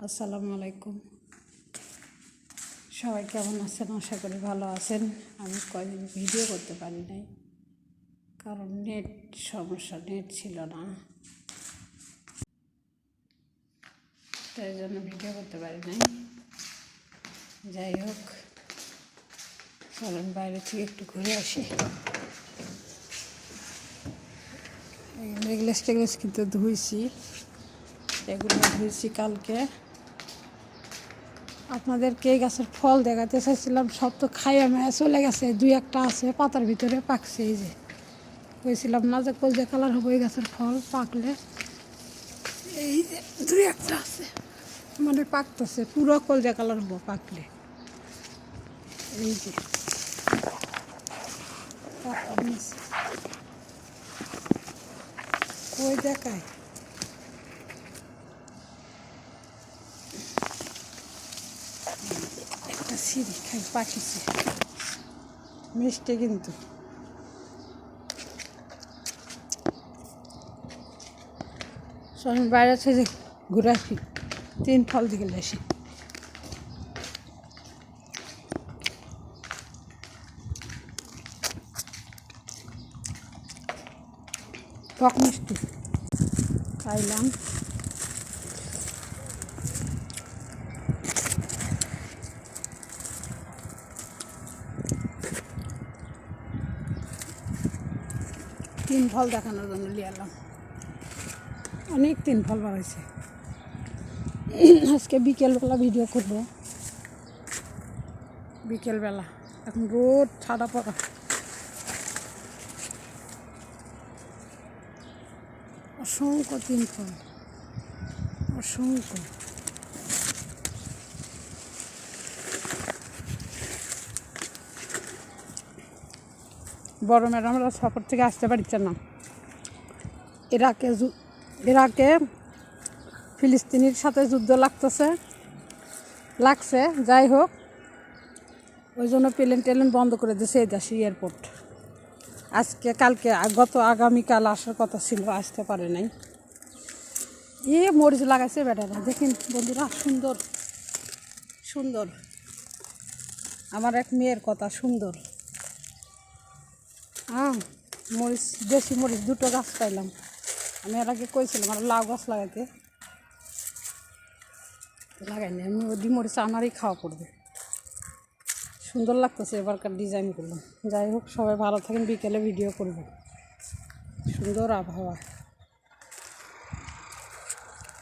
আসসালামু আলাইকুম। সবাই কেমন আছেন? আশা করি ভালো আছেন। আমি কয়দিন ভিডিও করতে পারি নাই, কারণ নেট সমস্যা, নেট ছিল না, তাই জন্য ভিডিও করতে পারি নাই। যাই হোক, চলেন বাইরে থেকে একটু ঘুরে আসি। এগুলো টেগুলো কিন্তু ধুইছি, এগুলো ধুইছি কালকে। আপনাদেরকে এই গাছের ফল দেখাতে চাইছিলাম, সব তো খাইয়া মেয়ে চলে গেছে, দুই একটা আছে পাতার ভিতরে পাকছে। এই যে বলছিলাম না যে কলজা কালার হবে এই গাছের ফল পাকলে, এই যে দুই একটা আছে মানে পাকতেছে, পুরো কলজা কালার হবো পাকলে। এই যে কই দেখায়, একটা সিঁড়ি খাই পাকিছে, মিষ্টি কিন্তু। আমি বাইরে আছে যে ঘুরে আসি, 3 ফল দিকে আসি। টক মিষ্টি খাইলাম। তিন ফল দেখানোর জন্য নিয়ে এলাম, অনেক 3 ফল বাড়াইছে। আজকে বিকেলবেলা ভিডিও করব, বিকেলবেলা। এখন রোদ ছাড়া পড়া, অসংখ্য 3 ফল, অসংখ্য। বড় ম্যাডামরা সফর থেকে আসতে পারছে না, ইরাকে ফিলিস্তিনির সাথে যুদ্ধ লাগছে। যাই হোক, ওই জন্য প্লেন বন্ধ করে দিয়েছে এই দেশে এয়ারপোর্ট। কালকে আগামীকাল আসার কথা ছিল, আসতে পারে নাই। মরিচ লাগাইছে বেটারা, দেখেন বন্ধুরা, সুন্দর সুন্দর। আমার এক মেয়ের কথা, সুন্দর। মরিচ, দেশি মরিচ 2টো গাছ পাইলাম। আমি এর আগে কইছিলাম আর লাউ গাছ লাগাইনি, আমি ওই মরিচ আমারই খাওয়া পড়বে। সুন্দর লাগতেছে এবারকার ডিজাইন করলাম। যাই হোক, সবাই ভালো থাকেন, বিকেলে ভিডিও করব। সুন্দর আবহাওয়া।